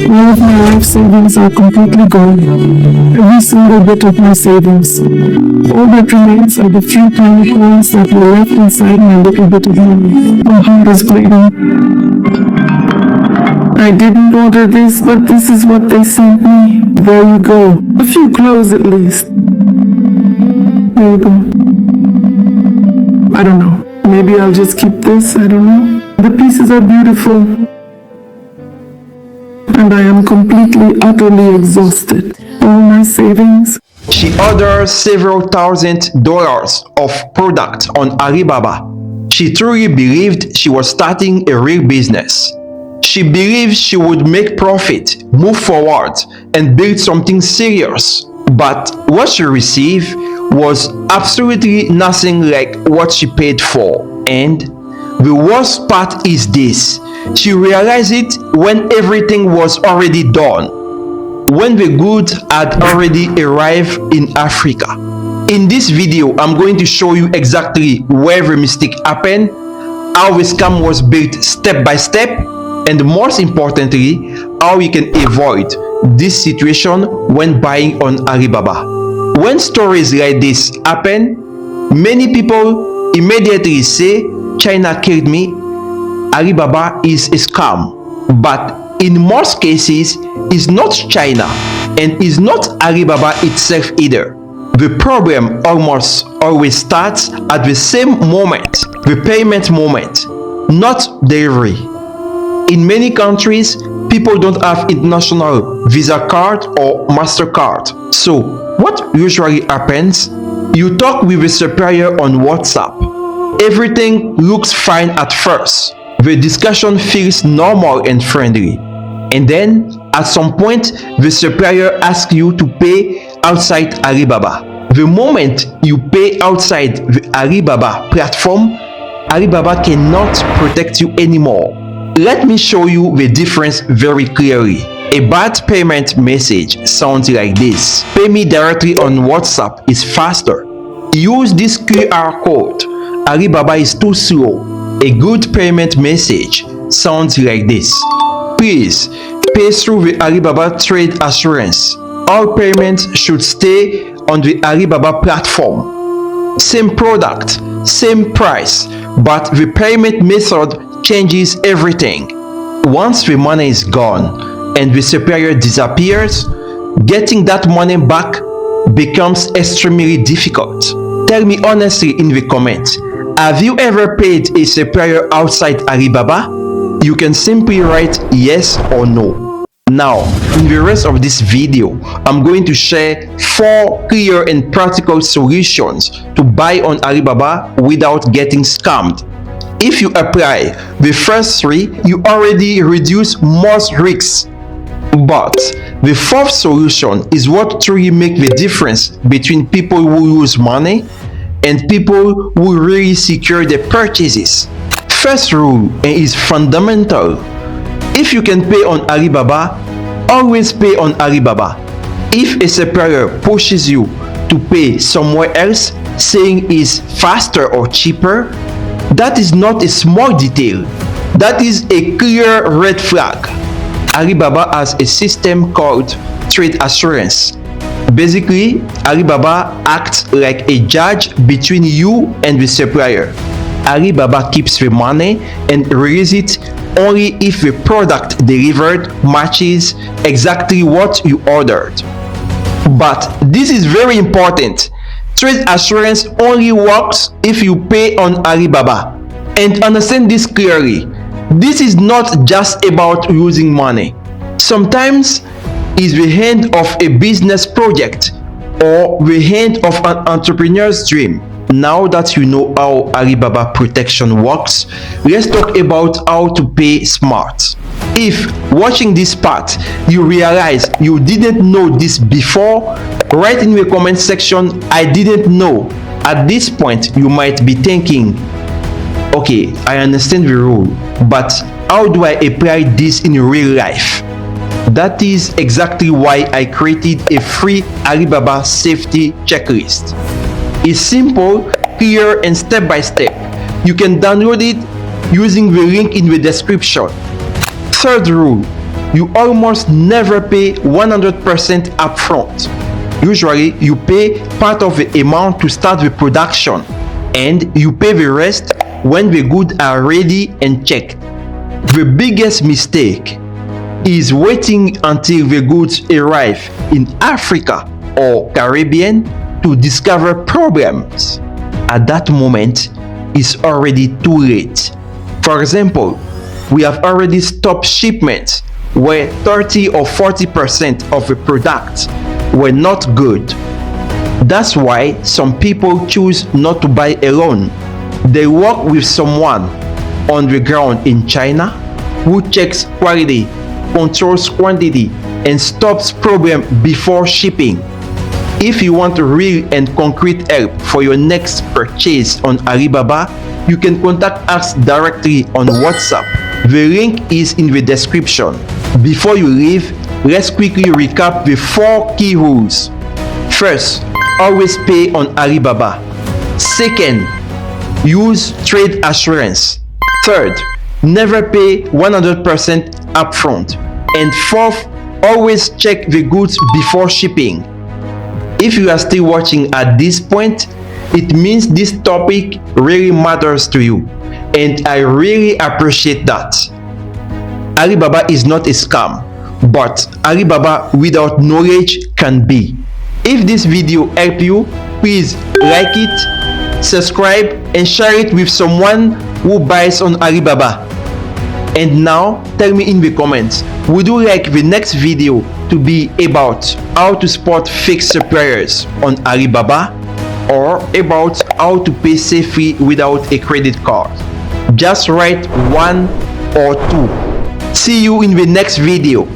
All of my life savings are completely gone. Every single bit of my savings. All that remains are the few tiny coins that were left inside my little bit of money. My heart is bleeding. I didn't order this, but this is what they sent me. There you go. A few clothes at least. There you go. I don't know. Maybe I'll just keep this. I don't know. The pieces are beautiful. And I am completely, utterly exhausted. All my savings. She ordered several $1,000s of product on Alibaba. She truly believed she was starting a real business. She believed she would make profit, move forward, and build something serious. But what she received was absolutely nothing like what she paid for. And the worst part is this: she realized it when everything was already done, when the goods had already arrived in Africa. In this video, I'm going to show you exactly where the mistake happened, how the scam was built step by step, and most importantly, how you can avoid this situation when buying on Alibaba. When stories like this happen, many people immediately say, China killed me, Alibaba is a scam. But in most cases, it's not China and it's not Alibaba itself either. The problem almost always starts at the same moment, the payment moment, not delivery. In many countries, people don't have international Visa card or MasterCard. So, what usually happens? You talk with a supplier on WhatsApp. Everything looks fine at first. The discussion feels normal and friendly. And then, at some point, the supplier asks you to pay outside Alibaba. The moment you pay outside the Alibaba platform, Alibaba cannot protect you anymore. Let me show you the difference very clearly. A bad payment message sounds like this: pay me directly on WhatsApp is faster. Use this QR code. Alibaba is too slow. A good payment message sounds like this: please pay through the Alibaba Trade Assurance. All payments should stay on the Alibaba platform. Same product, same price, but the payment method changes everything. Once the money is gone and the supplier disappears, getting that money back becomes extremely difficult. Tell me honestly in the comments, have you ever paid a supplier outside Alibaba? You can simply write yes or no. Now, in the rest of this video, I'm going to share 4 clear and practical solutions to buy on Alibaba without getting scammed. If you apply the first 3, you already reduce most risks. But the 4th solution is what truly makes the difference between people who lose money and people who really secure their purchases. First rule is fundamental. If you can pay on Alibaba, always pay on Alibaba. If a supplier pushes you to pay somewhere else, saying it's faster or cheaper, that is not a small detail. That is a clear red flag. Alibaba has a system called Trade Assurance. Basically, Alibaba acts like a judge between you and the supplier. Alibaba keeps the money and releases it only if the product delivered matches exactly what you ordered. But this is very important. Trade Assurance only works if you pay on Alibaba. And understand this clearly. This is not just about losing money. Sometimes it's the end of a business project or the end of an entrepreneur's dream. Now that you know how Alibaba protection works, let's talk about how to pay smart. If watching this part you realize you didn't know this before, write in the comment section, I didn't know. At this point you might be thinking, okay, I understand the rule, but how do I apply this in real life? That is exactly why I created a free Alibaba safety checklist. It's simple, clear, and step by step. You can download it using the link in the description. Third rule, You almost never pay 100% upfront. Usually, you pay part of the amount to start the production, and you pay the rest when the goods are ready and checked. The biggest mistake is waiting until the goods arrive in Africa or Caribbean to discover problems. At that moment, it's already too late. For example, we have already stopped shipments where 30 or 40% of the products were not good. That's why some people choose not to buy alone. They work with someone on the ground in China who checks quality, controls quantity, and stops problem before shipping. If you want real and concrete help for your next purchase on Alibaba, you can contact us directly on WhatsApp. The link is in the description. Before you leave, let's quickly recap the 4 key rules. First, always pay on Alibaba. Second, use trade assurance. Third, never pay 100% upfront. And fourth, always check the goods before shipping. If you are still watching at this point, it means this topic really matters to you, and I really appreciate that. Alibaba is not a scam, but Alibaba without knowledge can be. If this video helped you, please like it, subscribe, and share it with someone who buys on Alibaba. And now, tell me in the comments, would you like the next video to be about how to spot fake suppliers on Alibaba, or about how to pay safely without a credit card? Just write 1 or 2. See you in the next video.